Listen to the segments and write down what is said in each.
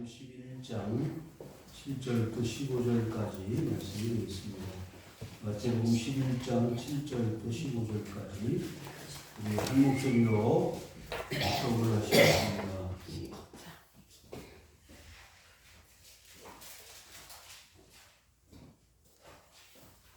11장 7절부터 15절까지 말씀이 있습니다. 마태복음 11장 7절부터 15절까지 우리 한 목소리로 수업을 하시겠습니다.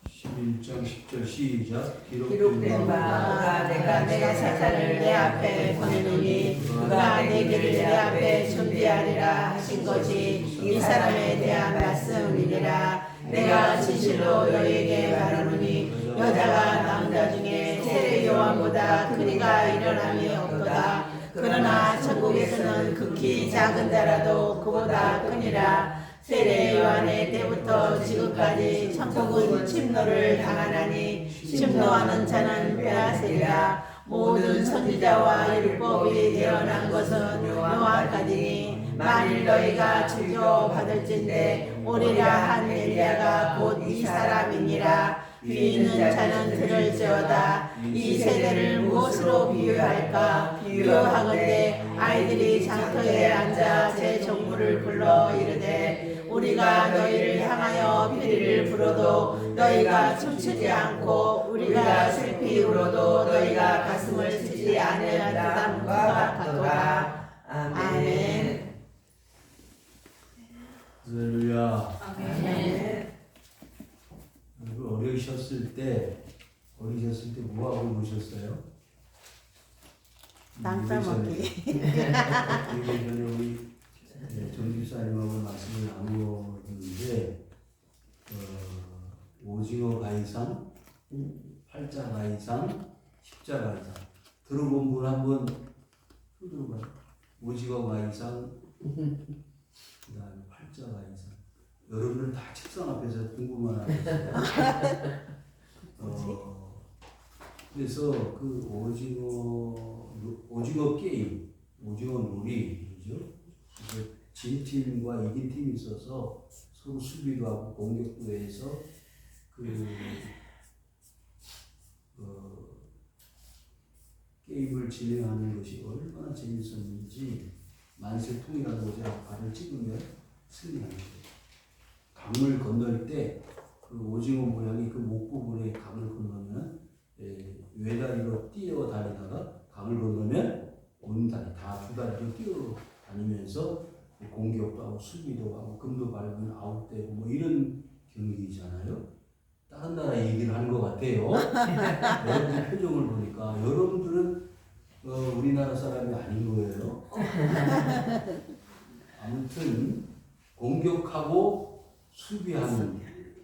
11장 10절 시작. 기록된 바 내가 사탄을 내 앞에 보내노니 그가 내 길을 내 앞에 준비하리라 하신 것이 이 사람에 대한 말씀이니라. 내가 진실로 너희에게 말하노니 여자가 남자 중에 세례 요한보다 큰 이가 일어남이 없도다. 그러나 천국에서는 극히 작은 자라도 그보다 크니라. 세례 요한의 때부터 지금까지 천국은 침노를 당하나니 침노하는 자는 빼앗으리라. 모든 선지자와 율법이 예언한 것은 요한까지니 만일 너희가 주저받을진대 오리라 한 엘리야가 곧 이 사람이니라. 귀 있는 자는 들을지어다. 이 세대를 무엇으로 비유할까? 비유하건대 아이들이 장터에 앉아 제 종부를 불러 이르되 우리가 너희를 향하여 피리를 불어도 너희가 춤추지 않고 우리가 슬피 울어도 너희가 가슴을 치지 아니하리라 것과 같도다. 아멘. 할렐루야. 아멘. 어리셨을 때 뭐하고 노셨어요? 땅 따먹기. 이게 전에 우리 정집사님하고 말씀을 나누었는데 오징어 가이상, 팔자 가이상, 십자 가이상 들어본 분 한번 들어봐요. 오징어 가이상, 그다음에 팔자 가이상. 여러분들 다 책상 앞에서 공부만 하고 있어요. 그래서 그 오징어 게임, 오징어 놀이죠. 진 팀과 이긴 팀이 있어서 서로 수비도 하고 공격도 해서 게임을 진행하는 것이 얼마나 재밌었는지 만세통이라는 곳에 발을 찍으면 승리하는 거예요. 강을 건널 때 그 오징어 모양이 그 목 부분에 강을 건너면 외다리로 뛰어다니다가 강을 건너면 온다리 다 두 다리로 뛰어다니면서 공격도 하고 수비도 하고 금도 밟으면 아웃되고 뭐 이런 경기잖아요. 다른 나라 얘기를 하는 것 같아요. 여러분 표정을 보니까 여러분들은 우리나라 사람이 아닌 거예요. 아무튼 공격하고 수비하는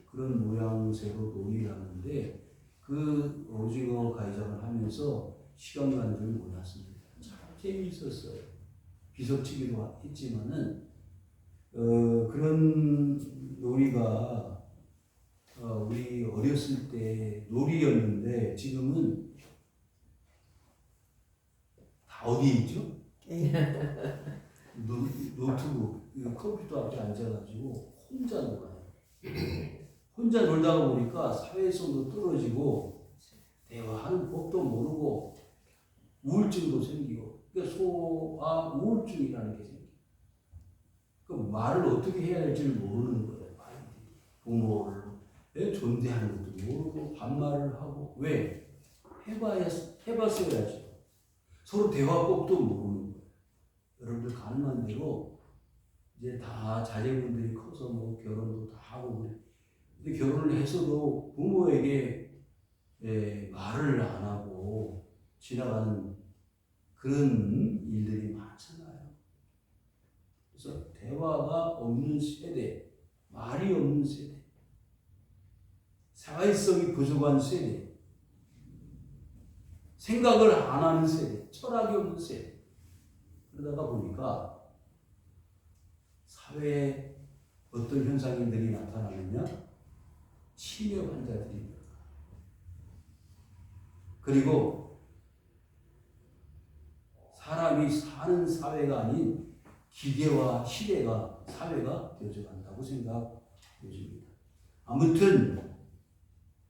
그런 모양새로 놀이를 하는데 그 오징어 가이장을 하면서 시간 가는 줄 몰랐습니다. 참 재미있었어요. 비석치기도 했지만은 그런 놀이가 우리 어렸을 때 놀이였는데 지금은 다 어디에 있죠? 노트북, 컴퓨터 앞에 앉아가지고 혼자 놀아요. 혼자 놀다가 보니까 사회성도 떨어지고 대화하는 법도 모르고 우울증도 생기고 그러니까 소아 우울증이라는 게 생겨요. 그 말을 어떻게 해야 할지를 모르는 거예요. 부모를 존대하는 것도 모르고 반말을 하고 왜? 해봤어야죠. 서로 대화법도 모르는 거예요. 여러분들 가능한 대로 이제 다 자제분들이 커서 뭐 결혼도 다 하고 그래. 근데 결혼을 해서도 부모에게 말을 안 하고 지나가는 그런 일들이 많잖아요. 그래서 대화가 없는 세대, 말이 없는 세대, 사회성이 부족한 세대, 생각을 안 하는 세대, 철학이 없는 세대. 그러다가 보니까 사회에 어떤 현상들이 나타나느냐? 치매 환자들입니다. 그리고 사람이 사는 사회가 아닌 기계와 시대가 사회가 되어져간다고 생각해집니다. 아무튼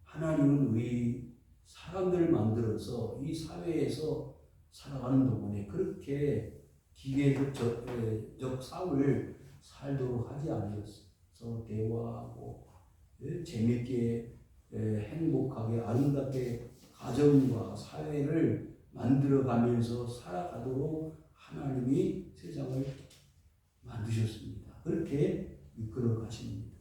하나님은 우리 사람들을 만들어서 이 사회에서 살아가는 동안에 그렇게 기계적 삶을 살도록 하지 않으셨어. 대화하고 재밌게 행복하게 아름답게 가정과 사회를 만들어가면서 살아가도록 하나님이 세상을 만드셨습니다. 그렇게 이끌어 가십니다.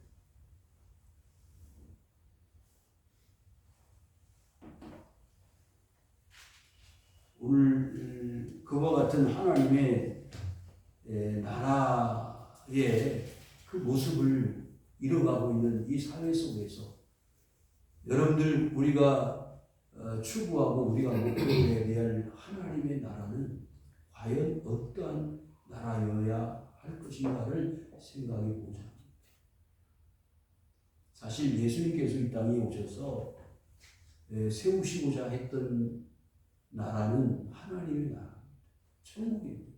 오늘 그와 같은 하나님의 나라의 그 모습을 이뤄가고 있는 이 사회 속에서 여러분들 우리가 추구하고 우리가 목표해야 될 하나님의 나라는 과연 어떠한 나라여야 할 것인가를 생각해 보자. 사실 예수님께서 이 땅에 오셔서 세우시고자 했던 나라는 하나님의 나라, 천국입니다.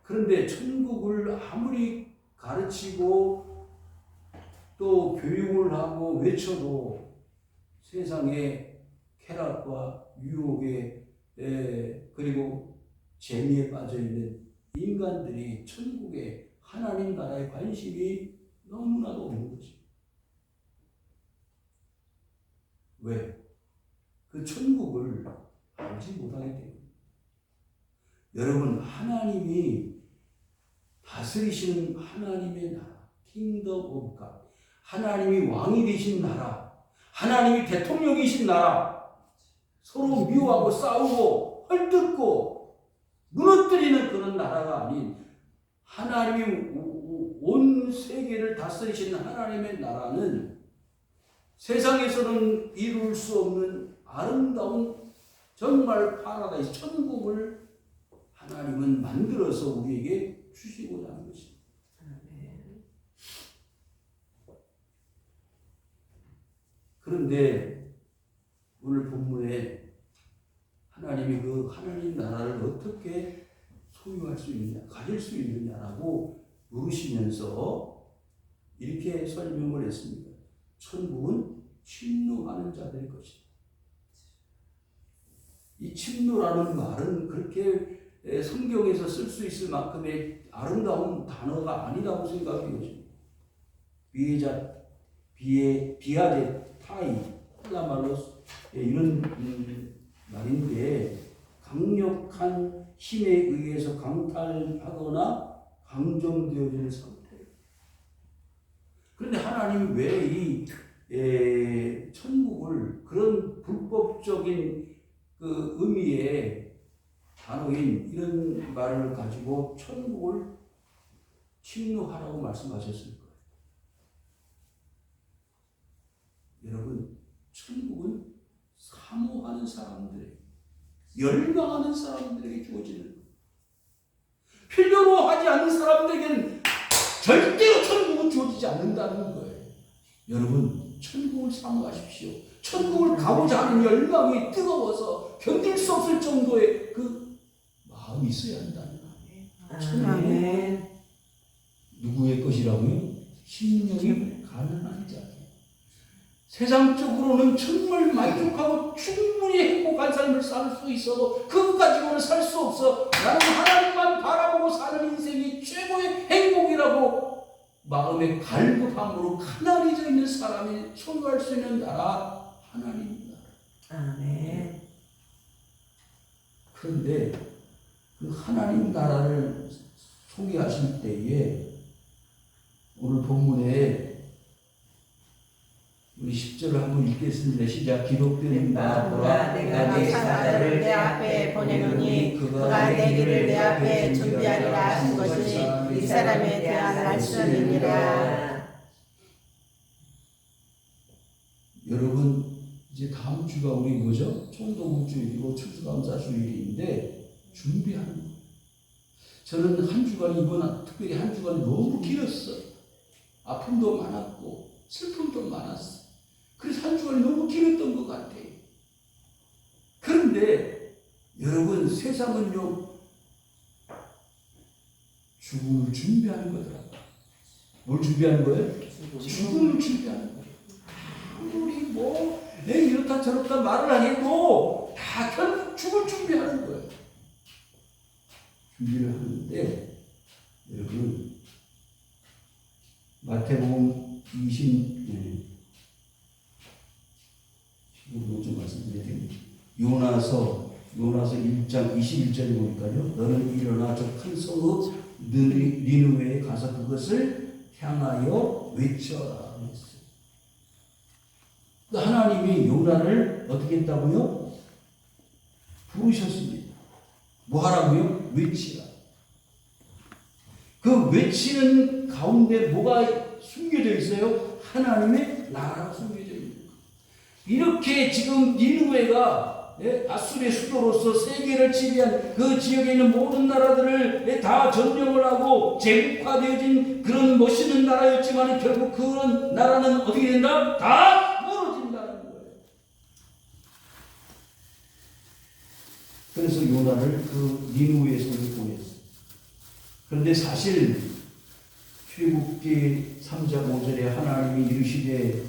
그런데 천국을 아무리 가르치고 또 교육을 하고 외쳐도 세상의 쾌락과 유혹에 그리고 재미에 빠져 있는 인간들이 천국에 하나님 나라에 관심이 너무나도 없는 것입니다. 왜? 그 천국을 알지 못하기 때문에. 여러분, 하나님이 다스리시는 하나님의 나라, 킹덤 오브 갓, 하나님이 왕이 되신 나라, 하나님이 대통령이신 나라, 서로 미워하고 싸우고 헐뜯고 무너뜨리는 그런 나라가 아닌 하나님이 온 세계를 다스리시는 하나님의 나라는 세상에서는 이룰 수 없는 아름다운 정말 파라다이스 천국을 하나님은 만들어서 우리에게 주시고자 하는 것입니다. 그런데 오늘 본문에 하나님이 그 하나님 나라를 어떻게 소유할 수 있느냐, 가질 수 있느냐라고 물으시면서 이렇게 설명을 했습니다. 천국은 침노하는 자들의 것이다. 이 침노라는 말은 그렇게 성경에서 쓸 수 있을 만큼의 아름다운 단어가 아니라고 생각해요. 비아제 타이 콜라말로스 이런 말인데 강력한 힘에 의해서 강탈하거나 강정되어지는 상태. 그런데 하나님이 왜 이 천국을 그런 불법적인 그 의미의 단어인 이런 말을 가지고 천국을 침노하라고 말씀하셨을 거예요. 여러분, 천국은 사모하는 사람들에게, 열망하는 사람들에게 주어지는 거예요. 필요로 하지 않는 사람들에게는 절대로 천국은 주어지지 않는다는 거예요. 여러분, 천국을 사모하십시오. 천국을 가고자 하는 열망이 뜨거워서 견딜 수 없을 정도의 그 마음이 있어야 한다는 거예요. 천국은 누구의 것이라고요? 심령이 가난한 자. 세상적으로는 정말 만족하고 충분히 행복한 삶을 살 수 있어도 그것 가지고는 살 수 없어. 나는 하나님만 바라보고 사는 인생이 최고의 행복이라고 마음의 갈급함으로 가난해져 있는 사람이 소유할 수 있는 나라, 하나님 나라. 아멘. 그런데 그 하나님 나라를 소개하실 때에 오늘 본문에 우리 10절을 한번 읽겠습니다. 시작. 기록된 바 보라 내가 내 사자를 내 앞에 보내노니 그가 내 길을 내 앞에 준비하리라 하신 것이 이 사람에 대한 말씀이니라. 여러분, 이제 다음 주가 우리 뭐죠? 총독주일이고 추수감사주일인데 준비하는 거예요. 저는 한 주간 이번 특별히 한 주간 너무 길었어요. 아픔도 많았고 슬픔도 많았어요. 그래서 한 주간이 너무 길었던 것 같아요. 그런데 여러분, 세상은요 죽음을 준비하는 거더라고요. 뭘 준비하는 거예요? 죽음을 준비하는 거예요. 아무리 뭐 이렇다 저렇다 말을 해도 다 결국 죽을 준비하는 거예요. 준비를 하는데 여러분, 마태복음 15좀 말씀드려야 됩니다. 요나서 1장 21절에 보니까요. 너는 일어나 저 큰 성읍 니느웨에 가서 그것을 향하여 외쳐라 했어요. 하나님이 요나를 어떻게 했다고요? 부르셨습니다. 뭐 하라고요? 외치라. 그 외치는 가운데 뭐가 숨겨져 있어요? 하나님의 나라가 숨겨져 있는 거예요. 이렇게 지금 니느웨가 아수르의 수도로서 세계를 지배한 그 지역에 있는 모든 나라들을 다 점령을 하고 제국화되어진 그런 멋있는 나라였지만 결국 그런 나라는 어떻게 된다? 다 무너진다는 거예요. 그래서 요나를 그 니느웨에 보냈어요. 그런데 사실 출애굽기 3장 5절에 하나님이 이르시되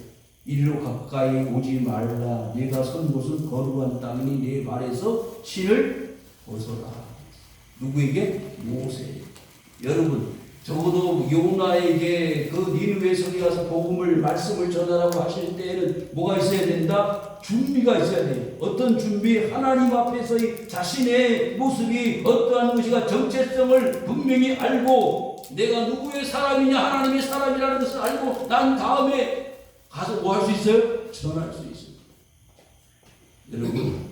이리로 가까이 오지 말라. 내가 선 곳은 거룩한 땅이니 내 발에서 신을 벗어라. 누구에게? 모세. 여러분, 적어도 요나에게 그 니느웨 성에 가서 복음을 말씀을 전하라고 하실 때에는 뭐가 있어야 된다? 준비가 있어야 돼요. 어떤 준비? 하나님 앞에서의 자신의 모습이 어떠한 것이가 정체성을 분명히 알고 내가 누구의 사람이냐 하나님의 사람이라는 것을 알고 난 다음에 가서 뭐 할 수 있어요? 전할 수 있어요. 여러분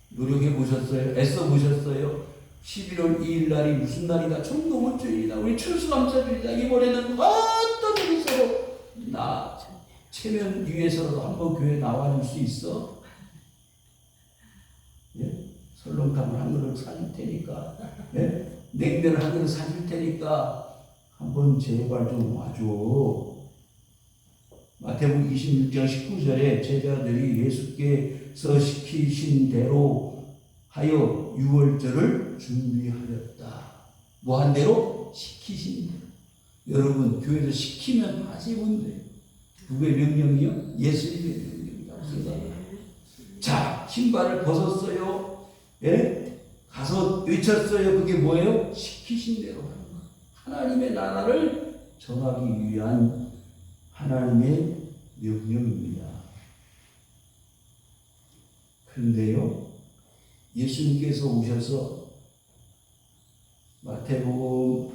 노력해 보셨어요? 애써 보셨어요? 11월 2일 날이 무슨 날이다? 청동원주일이다. 우리 추수감사주일이다. 이번에는 어떤 일이 있어도 나 체면 위해서라도 한번 교회 나와줄 수 있어? 예? 설렁탕을 한 그릇 사줄 테니까, 예? 냉면을 한 그릇 사줄 테니까 한번 제발 좀 와줘. 마태복음 26장 19절에 제자들이 예수께서 시키신 대로 하여 유월절을 준비하였다. 뭐 한 대로? 시키신 대로. 여러분 교회에서 시키면 하시면 돼요. 누구의 명령이요? 예수님의 명령이다. 자, 신발을 벗었어요. 예? 가서 외쳤어요. 그게 뭐예요? 시키신 대로 하는 거. 하나님의 나라를 전하기 위한 하나님의 명령입니다. 그런데요, 예수님께서 오셔서 마태복음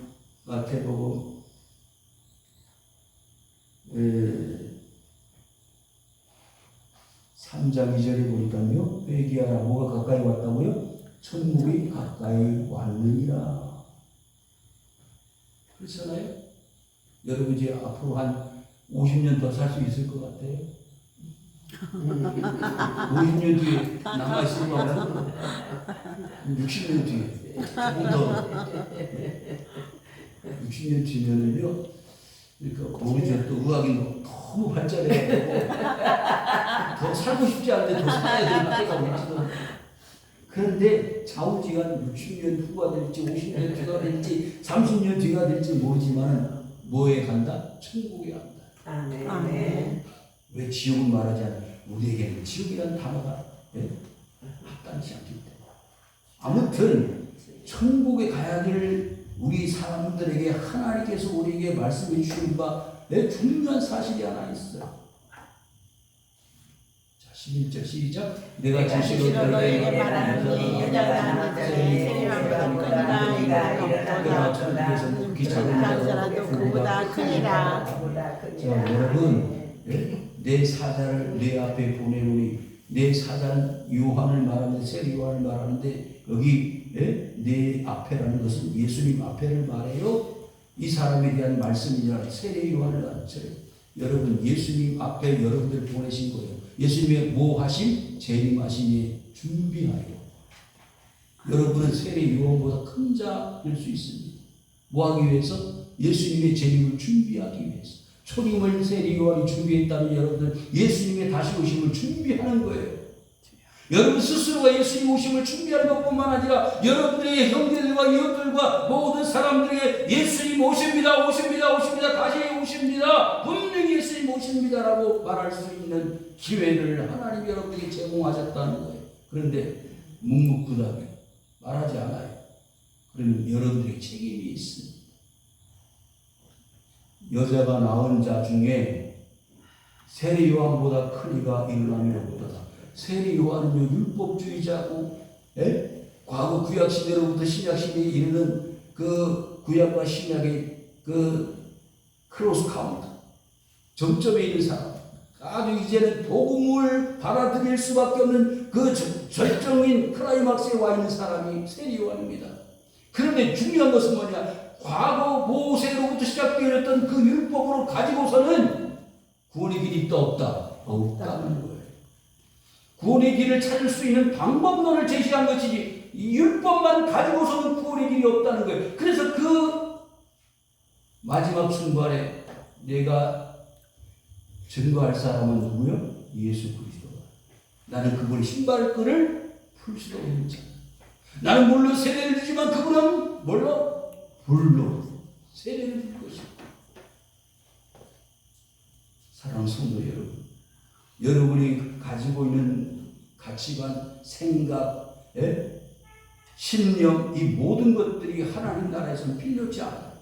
3장 2절에 보니까요, 회개하라. 뭐가 가까이 왔다고요? 천국이 가까이 왔느니라. 그렇잖아요? 여러분 이제 앞으로 한 50년 더 살 수 있을 것 같아요. 50년 뒤에 남아있을 것 같아요. 60년 뒤에 조금 더 60년 뒤면은요, 그러니까 모르죠. 또 의학이 너무 발전해가지고 더 살고 싶지 않은데 더 살아야 될 때가 올지도. 그런데 좌우지간 60년 후가 될지 50년 뒤가 될지 30년 뒤가 될지 모르지만 뭐에 간다? 천국에 간다. 아멘. 왜 지옥은 말하지 않아요? 우리에게는 지옥이라는 단어가 합당치 않기 때문에. 아무튼 천국에 가야 될 우리 사람들에게 하나님께서 우리에게 말씀해 주신 바 중요한 사실이 하나 있어요. 자, 11절 시작. 내가 진실로 너희에게 말하노니 여자가 자기의 생명보다 크니라. 이것보다 귀찮은 자라도 그보다 크니라. 자, 여러분, 내 사자를 내 앞에 보내노니, 내 사자는 요한을 말하는데, 세 요한을 말하는데, 여기 내 앞에라는 것은 예수님 앞에를 말해요. 이 사람에 대한 말씀이라 세례 요한을 안쳐요. 여러분, 예수님 앞에 여러분들 보내신 거예요. 예수님의 뭐 하심? 재림하심에 준비하여. 여러분은 세례 요한보다 큰 자일 수 있습니다. 뭐 하기 위해서? 예수님의 재림을 준비하기 위해서. 초림을 세례 요한이 준비했다면 여러분들 예수님의 다시 오심을 준비하는 거예요. 여러분 스스로가 예수님 오심을 준비하는 것뿐만 아니라 여러분들의 형제들과 이웃들과 모든 사람들에게 예수님 오십니다, 오십니다, 오십니다, 다시 오십니다, 분명히 예수님 오십니다라고 말할 수 있는 기회를 하나님이 여러분에게 제공하셨다는 거예요. 그런데 묵묵부답이 말하지 않아요. 그러면 여러분들의 책임이 있습니다. 여자가 낳은 자 중에 세례 요한보다 큰 이가 일어남이 없도다. 세례 요한은요 율법주의자고, 과거 구약 시대로부터 신약 시대에 이르는 그 구약과 신약의 그 크로스 카운트 정점에 있는 사람, 아주 이제는 복음을 받아들일 수밖에 없는 그 절정인 클라이막스에 와 있는 사람이 세례 요한입니다. 그런데 중요한 것은 뭐냐? 과거 모세로부터 시작되었던 그 율법으로 가지고서는 구원의 길이 있다 없다? 없다는 거예요. 구원의 길을 찾을 수 있는 방법론을 제시한 것이지 이 율법만 가지고서는 구원의 길이 없다는 거예요. 그래서 그 마지막 순간에 내가 증거할 사람은 누구요? 예수 그리스도다. 나는 그분의 신발끈을 풀 수도 없는 자. 나는 물론 세례를 주지만 그분은 뭘로? 불로 세례를 줄 것이다. 사랑하는 성도 여러분, 여러분이 가지고 있는 가치관, 생각, 신념, 이 모든 것들이 하나님 나라에서는 필요치 않아요.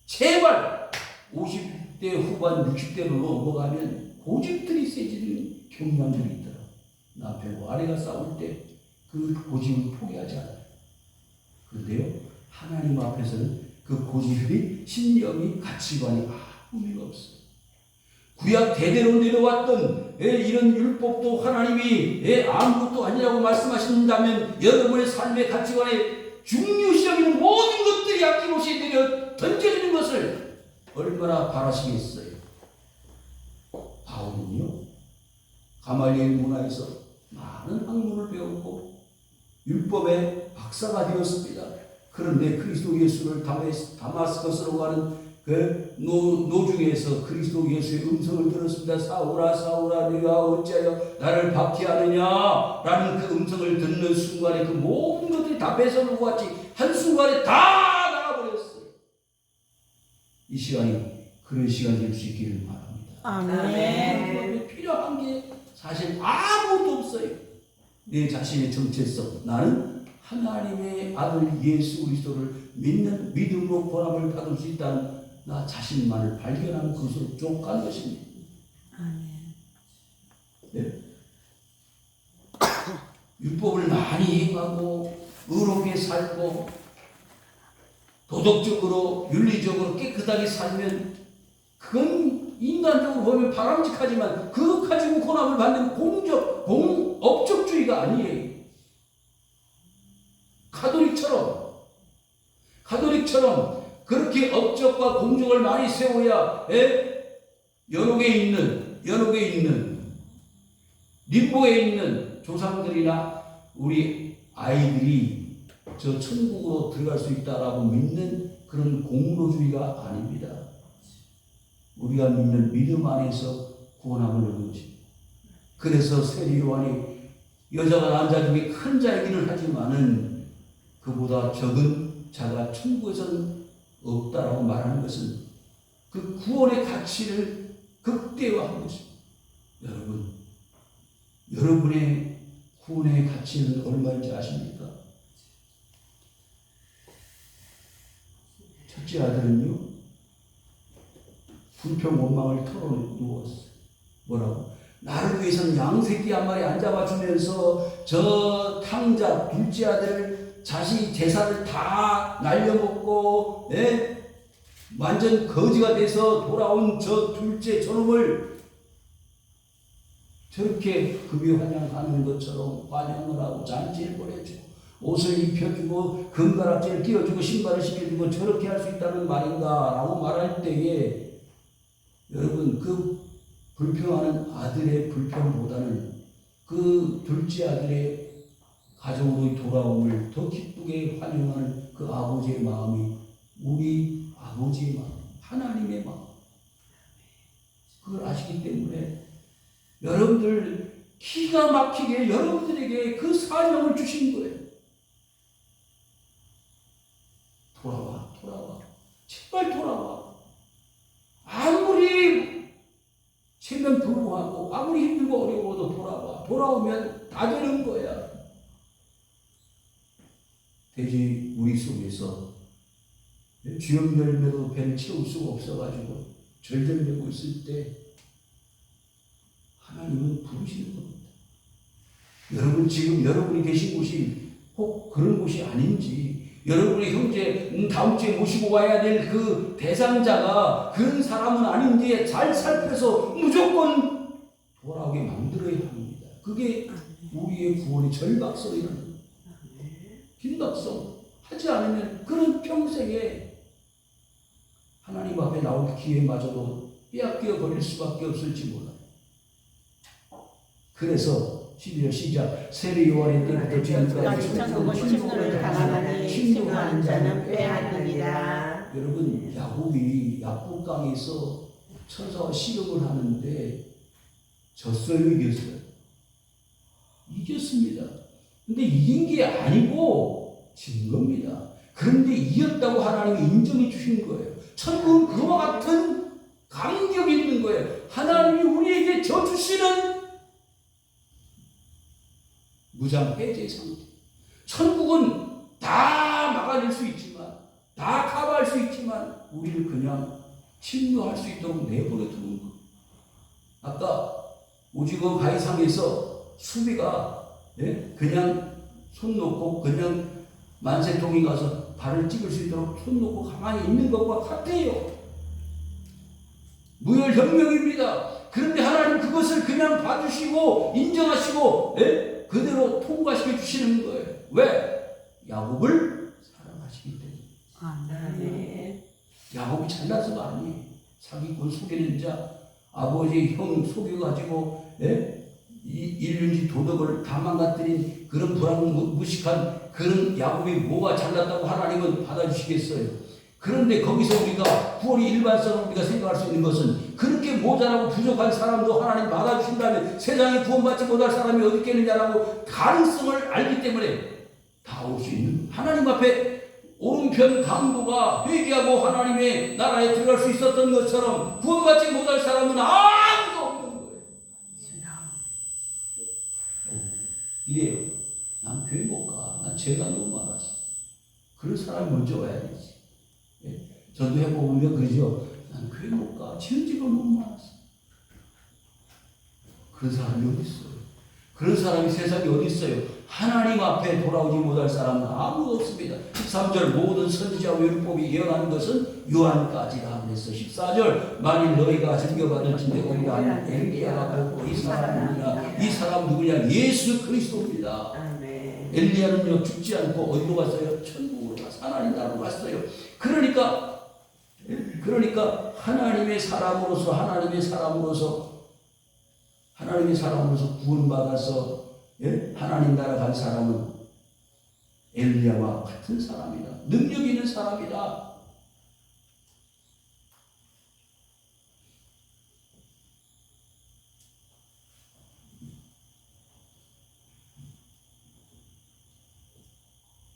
제발 50대 후반 60대로 넘어가면 고집들이 세지는 경향들이 있더라. 남편과 아내가 싸울 때 그 고집을 포기하지 않아요. 그런데요, 하나님 앞에서는 그 고집이, 신념이, 가치관이 아무 의미가 없어요. 구약 대대로 내려왔던 이런 율법도 하나님이 아무것도 아니라고 말씀하신다면 여러분의 삶의 가치관에 중요시하는 모든 것들이 아낌없이 내려 던져지는 것을 얼마나 바라시겠어요. 바울은요 가말리엘 문화에서 많은 학문을 배웠고 율법의 박사가 되었습니다. 그런데 그리스도 예수를 다마스커스로 가는 그 노중에서 그리스도 예수의 음성을 들었습니다. 사울아 사울아 네가 어찌하여 나를 박해하느냐 라는 그 음성을 듣는 순간에 그 모든 것들이 다 뺏어놓고 같이 한순간에 다 나가버렸어요. 이 시간이 그런 시간이 될 수 있기를 바랍니다. 아멘. 필요한 게 사실 아무것도 없어요. 내 자신의 정체성, 나는 하나님의 아들 예수 그리스도를 믿는 믿음으로 보람을 받을 수 있다는 나 자신만을 발견하는 것으로 족한 것입니다. 아멘. 네? 율법을 많이 행하고 의롭게 살고 도덕적으로 윤리적으로 깨끗하게 살면 그건 인간적으로 보면 바람직하지만 그것 가지고 고난을 받는 업적주의가 아니에요. 가톨릭처럼 그렇게 업적과 공적을 많이 세워야 연옥에 있는 림보에 있는 조상들이나 우리 아이들이 저 천국으로 들어갈 수 있다라고 믿는 그런 공로주의가 아닙니다. 우리가 믿는 믿음 안에서 구원함을 얻는 것입니다. 그래서 세례 요한이 여자가 낳은 자 중에 큰 자이기는 하지만은 그보다 적은 자가 천국에서는 없다라고 말하는 것은 그 구원의 가치를 극대화한 것입니다. 여러분의 구원의 가치는 얼마인지 아십니까? 첫째 아들은요 불평 원망을 털어놓았어요. 뭐라고? 나를 위해서는 양새끼 한 마리 안 잡아주면서 저 탕자 둘째 아들 자식 재산을 다 날려먹고 완전 거지가 돼서 돌아온 저 둘째 저놈을 저렇게 급여환영하는 것처럼 환영을 하고 잔치를 보내주고 옷을 입혀주고 금가락지를 끼워주고 신발을 신겨주고 저렇게 할 수 있다는 말인가 라고 말할 때에 여러분 그 불평하는 아들의 불평보다는 그 둘째 아들의 가정으로 돌아옴을 더 기쁘게 환영하는 그 아버지의 마음이 우리 아버지의 마음, 하나님의 마음 그걸 아시기 때문에 여러분들 기가 막히게 여러분들에게 그 사명을 주신 거예요. 돌아와 제발 돌아와. 아무리 체면 불구하고 아무리 힘들고 어려워도 돌아오면 다 되는 거야. 대지 우리 속에서 주염 열매로 배를 채울 수가 없어가지고 절절되고 있을 때 하나님은 부르시는 겁니다. 여러분 지금 여러분이 계신 곳이 꼭 그런 곳이 아닌지, 여러분의 형제 다음 주에 모시고 와야 될 그 대상자가 그런 사람은 아닌지 잘 살펴서 무조건 돌아오게 만들어야 합니다. 그게 우리의 구원의 절박성이라는 거예요. 긴박성 하지 않으면 그런 평생에 하나님 앞에 나올 기회마저도 빼앗겨 버릴 수밖에 없을지 몰라요. 그래서 12절 시작. 세례 요한의 때부터 지금까지 천국은 침노를 당하나니 침노하는 자는 빼앗느니라. 여러분 야곱이 약국강에서 천사와 씨름을 하는데 졌어요, 이겼어요? 이겼습니다. 근데 이긴 게 아니고 진 겁니다. 그런데 이겼다고 하나님이 인정해 주신 거예요. 천국은 그와 같은 감격이 있는 거예요. 하나님이 우리에게 져주시는 무장 해제 상태. 천국은 다 막아낼 수 있지만, 다 커버할 수 있지만 우리를 그냥 침노할 수 있도록 내버려 두는 거. 아까 오징어 가이상에서 수비가 그냥 손 놓고 그냥 만세통이 가서 발을 찍을 수 있도록 손 놓고 가만히 있는 것과 같아요. 무혈혁명입니다. 그런데 하나님 그것을 그냥 봐주시고 인정하시고 그대로 통과시켜 주시는 거예요. 왜? 야곱을 사랑하시기 때문에. 야곱이 잘나서가 아니에요. 사기꾼 속이는 자, 아버지 형 속여가지고 인륜지 도덕을 다 망가뜨린 그런 불황무식한 그런 야곱이 뭐가 잘났다고 하나님은 받아주시겠어요? 그런데 거기서 우리가 구원이 일반적으로 우리가 생각할 수 있는 것은 그렇게 모자라고 부족한 사람도 하나님 받아주신다면 세상에 구원받지 못할 사람이 어디 있겠느냐라고 가능성을 알기 때문에 다 올 수 있는 하나님 앞에 오른편 강도가 회개하고 하나님의 나라에 들어갈 수 있었던 것처럼 구원받지 못할 사람은 아무도 없는 거예요. 이래요. 난 교회 못 가. 난 죄가 너무 많았어. 그런 사람이 먼저 와야 되지. 저도 해보면 그러죠. 난 교회 못 가. 지은 지가 너무 많았어. 그런 사람이 어디 있어요? 그런 사람이 세상에 어디 있어요? 하나님 앞에 돌아오지 못할 사람은 아무도 없습니다. 13절 모든 선지자와 율법이 예언하는 것은 요한까지라 그랬어. 14절 만일 너희가 증거받을진대 오리라 엘리야가 곧 이 사람이라. 이 사람 누구냐? 예수 그리스도입니다. 엘리야는요 죽지 않고 어디로 갔어요? 천국으로 가서 하나님 나라로 갔어요. 그러니까 하나님의 사람으로서 구원받아서 하나님 나라 간 사람은 엘리야와 같은 사람이다. 능력 있는 사람이다.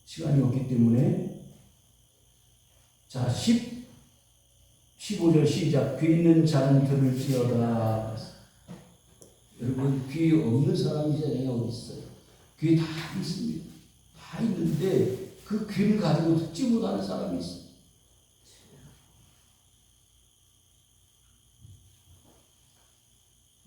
시간이 없기 때문에 자 15절 시작. 귀 있는 자는 들을지어다. 여러분 귀 없는 사람이 세상에 어디 있어요? 귀 다 있습니다. 다 있는데 그 귀를 가지고 듣지 못하는 사람이 있어요.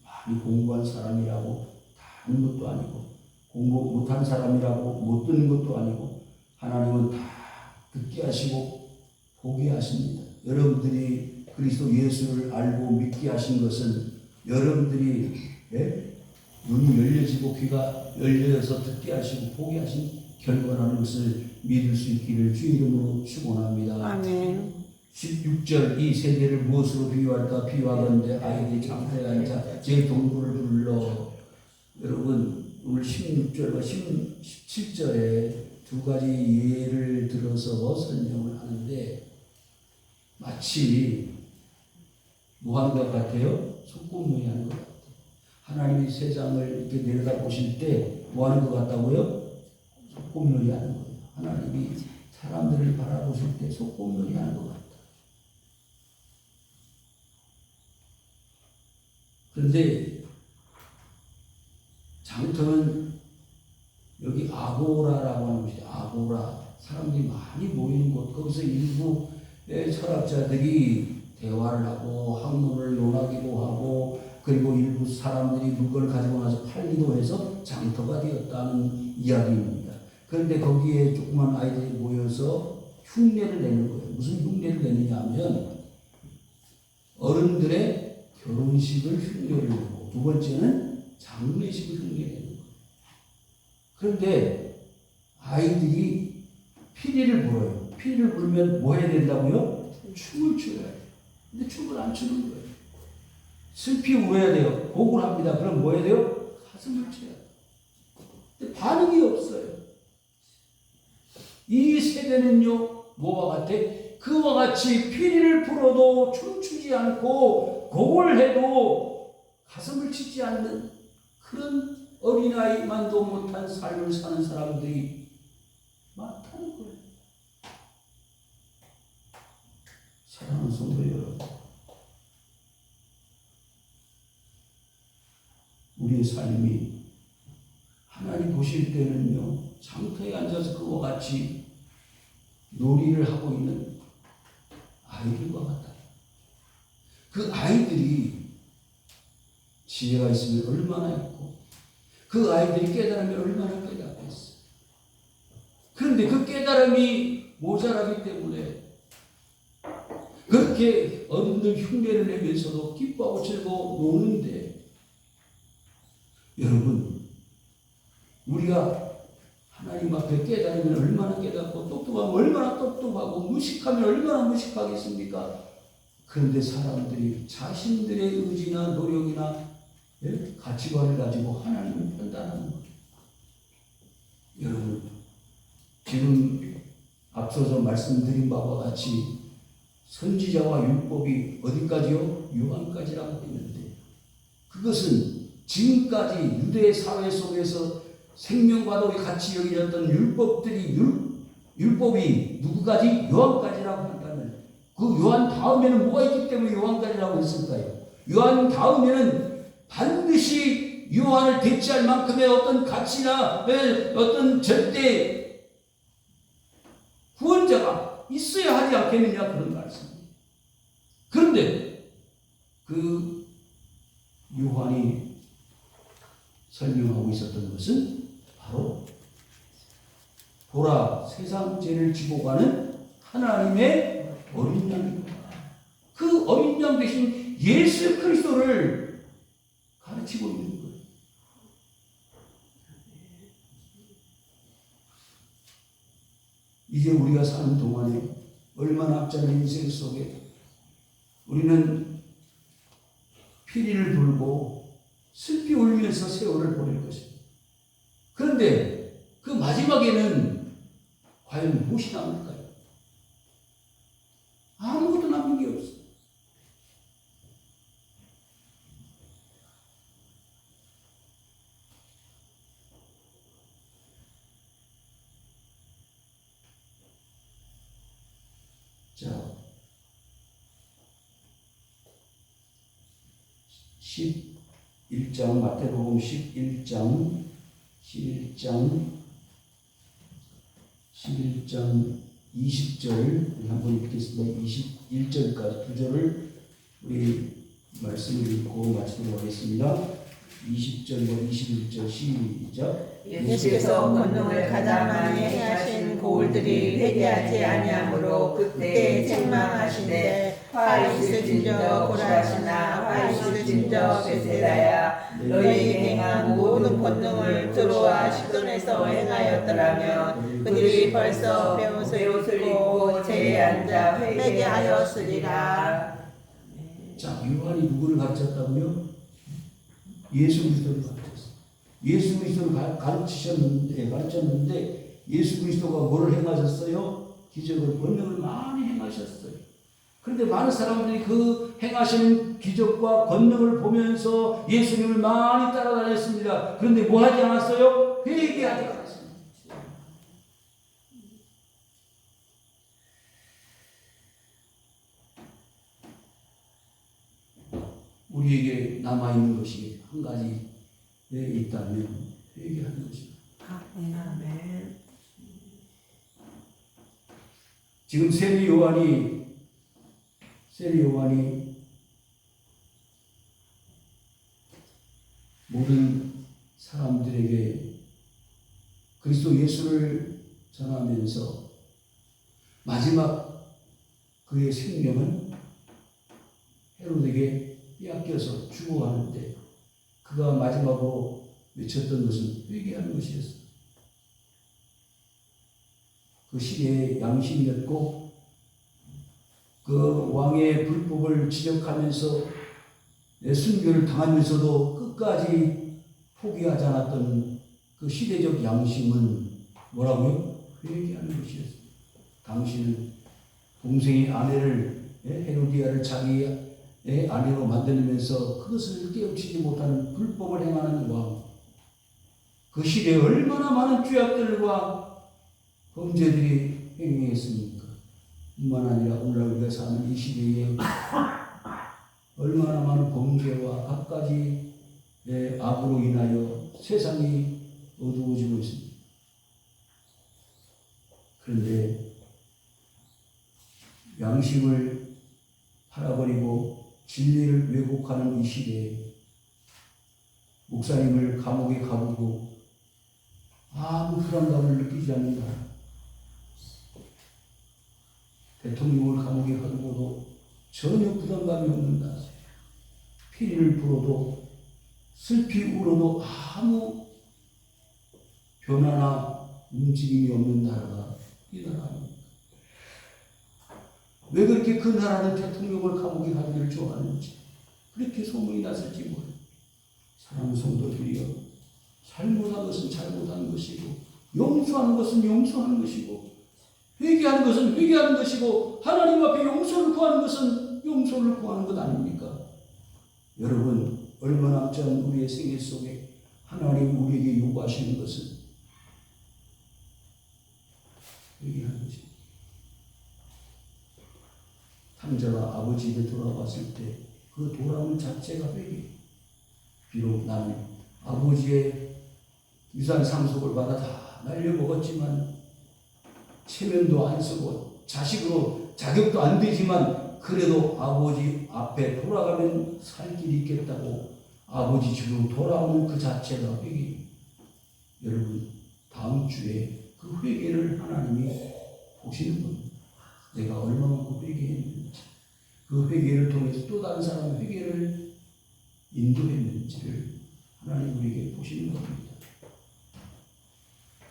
많이 공부한 사람이라고 다 아는 것도 아니고 공부 못한 사람이라고 못 듣는 것도 아니고 하나님은 다 듣게 하시고 보게 하십니다. 여러분들이 그리스도 예수를 알고 믿게 하신 것은 여러분들이 눈이 열려지고 귀가 열려서 듣게 하시고 보게 하신 결과라는 것을 믿을 수 있기를 주의 이름으로 축원합니다. 아멘. 16절 이 세대를 무엇으로 비유할까? 비유하건대 아이들이 장태한 자 제 동물을 불러. 여러분 오늘 16절과 17절에 두 가지 예를 들어서 설명을 하는데 마치 뭐 하는 것 같아요? 소꿉놀이 하는 것 같아요. 하나님이 세상을 이렇게 내려다보실 때 뭐 하는 것 같다고요? 소꿉놀이 하는 거예요. 하나님이 사람들을 바라보실 때 소꿉놀이 하는 것 같아요. 그런데 장터는 여기 아고라라고 하는 곳이에요. 아고라. 사람들이 많이 모이는 곳. 거기서 일부 철학자들이 대화를 하고 학문을 논하기도 하고 그리고 일부 사람들이 물건을 가지고 나서 팔기도 해서 장터가 되었다는 이야기입니다. 그런데 거기에 조그만 아이들이 모여서 흉내를 내는 거예요. 무슨 흉내를 내느냐 하면 어른들의 결혼식을 흉내를 내고 두 번째는 장례식을 흉내내는 거예요. 그런데 아이들이 피리를 불어요. 피리를 불면 뭐 해야 된다고요? 춤을 춰야 돼요. 근데 춤을 안 추는 거예요. 슬피 울어야 돼요. 곡을 합니다. 그럼 뭐 해야 돼요? 가슴을 쳐야 돼요. 근데 반응이 없어요. 이 세대는요, 뭐와 같아? 그와 같이 피리를 불어도 춤추지 않고 곡을 해도 가슴을 치지 않는 그런 어린아이만도 못한 삶을 사는 사람들이 많다는 거예요. 사랑하는 성도 여러분, 우리의 삶이 하나님 보실 때는요, 장터에 앉아서 그와 같이 놀이를 하고 있는 아이들과 같아요. 그 아이들이 지혜가 있으면 얼마나 있고 그 아이들이 깨달으면 얼마나 깨닫고 있어요. 그런데 그 깨달음이 모자라기 때문에 그렇게 어른들 흉내를 내면서도 기뻐하고 즐거워 노는데 여러분 우리가 하나님 앞에 깨달으면 얼마나 깨닫고 똑똑하면 얼마나 똑똑하고 무식하면 얼마나 무식하겠습니까? 그런데 사람들이 자신들의 의지나 노력이나 가치관을 가지고 하나님을 판단하는 거예요. 여러분 지금 앞서서 말씀드린 바와 같이 선지자와 율법이 어디까지요? 요한까지라고 했는데 그것은 지금까지 유대 사회 속에서 생명과도 같이 여겨졌던 율법이 누구까지? 요한까지라고 한다면 그 요한 다음에는 뭐가 있기 때문에 요한까지라고 했을까요? 요한 다음에는 반드시 요한을 대체할 만큼의 어떤 가치나 어떤 절대 구원자가 있어야 하지 않겠느냐 그런 말씀입니다. 그런데 그 요한이 설명하고 있었던 것은 바로 보라 세상 죄를 지고 가는 하나님의 어린 양입니다. 그 어린 양 대신 예수 그리스도를 가르치고 있는 거예요. 이제 우리가 사는 동안에 얼마나 앞자는 인생 속에 우리는 피리를 불고 슬피 울면서 세월을 보낼 것입니다. 그런데 그 마지막에는 과연 무엇이 남을까요? 아무것도 남는 게 없어요. 자, 11장 마태복음 11장 20절 한번 읽겠습니다. 21절까지 9절을 우리 말씀을 읽고 마치도록 하겠습니다. 20절과 21절 시작. 예수께서 권능을 가장 많이 행하신 고울들이 회개하지 아니하므로 그때 책망하시되 화 있을진저 고라시나 화 있을진저 베세다야 너희에게 행한 모든 권능을 두로와 시돈에서 행하였더라면 그들이 벌써 베옷을 입고 제에 앉아 회개하였으리라. 자, 요한이 누구를 가르쳤다고요? 예수 그리스도를 가르쳤어요. 예수 그리스도를 가르쳤는데 예수 그리스도가 뭐를 행하셨어요? 기적을 권능을 많이 행하셨어요. 그런데 많은 사람들이 그 행하시는 기적과 권능을 보면서 예수님을 많이 따라다녔습니다. 그런데 뭐 하지 않았어요? 회개하지 않았습니다. 우리에게 남아있는 것이 한 가지 있다면 회개하는 것입니다. 아멘. 지금 세리 요한이 세례 요한이 모든 사람들에게 그리스도 예수를 전하면서 마지막 그의 생명은 헤롯에게 빼앗겨서 죽어가는데 그가 마지막으로 외쳤던 것은 회개하는 것이었습니다. 그 시대의 양심이었고 그 왕의 불법을 지적하면서 순교를 당하면서도 끝까지 포기하지 않았던 그 시대적 양심은 뭐라고요? 회개하는 것이었습니다. 당신은 동생의 아내를 헤로디아를 자기의 아내로 만들면서 그것을 깨우치지 못하는 불법을 행하는 왕. 그 시대에 얼마나 많은 죄악들과 범죄들이 행행했습니까? 뿐만 아니라 오늘날 우리가 사는 이 시대에 얼마나 많은 범죄와 갖가지 악으로 인하여 세상이 어두워지고 있습니다. 그런데 양심을 팔아버리고 진리를 왜곡하는 이 시대에 목사님을 감옥에 가두고 아무 불안감을 느끼지 않는다. 대통령을 감옥에 가두고도 전혀 부담감이 없는다. 피리를 불어도 슬피 울어도 아무 변화나 움직임이 없는 나라가 이 나라입니다. 왜 그렇게 그 나라는 대통령을 감옥에 가두기를 좋아하는지 그렇게 소문이 났을지 모르겠어요. 사랑하는 성도들이여, 잘못한 것은 잘못한 것이고 용서하는 것은 용서하는 것이고 회개하는 것은 회개하는 것이고 하나님 앞에 용서를 구하는 것은 용서를 구하는 것 아닙니까? 여러분, 얼마 남지 않은 우리의 생애 속에 하나님 우리에게 요구하시는 것은 회개하는 것입니다. 탕자가 아버지 집에 돌아왔을 때 그 돌아온 자체가 회개. 비록 나는 아버지의 유산 상속을 받아 다 날려먹었지만 체면도 안 쓰고 자식으로 자격도 안 되지만 그래도 아버지 앞에 돌아가면 살 길이 있겠다고 아버지 집으로 돌아오는 그 자체가 회개. 여러분, 다음 주에 그 회개를 하나님이 보시는 겁니다. 내가 얼마만큼 회개했는지, 그 회개를 통해서 또 다른 사람의 회개를 인도했는지를 하나님 우리에게 보시는 겁니다.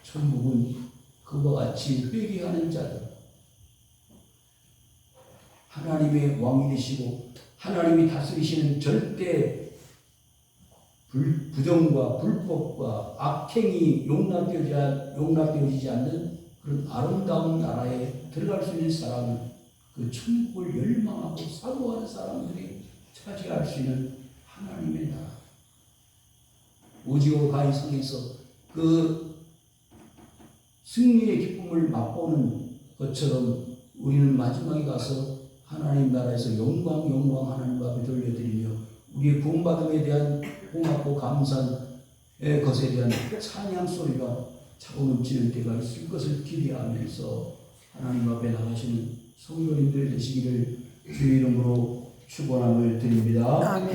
천국은 그와 같이 회개하는 자들, 하나님의 왕이 되시고 하나님이 다스리시는 절대 부정과 불법과 악행이 용납되어지지 않는 그런 아름다운 나라에 들어갈 수 있는 사람은 그 천국을 열망하고 사모하는 사람들이 차지할 수 있는 하나님의 나라. 오징어 가이성에서 그 승리의 기쁨을 맛보는 것처럼 우리는 마지막에 가서 하나님 나라에서 영광 하나님 앞에 돌려드리며 우리의 구원받음에 대한 고맙고 감사의 것에 대한 찬양 소리가 차고 넘치는 때가 있을 것을 기대하면서 하나님 앞에 나가시는 성도님들 되시기를 주의 이름으로 축원함을 드립니다. 아멘.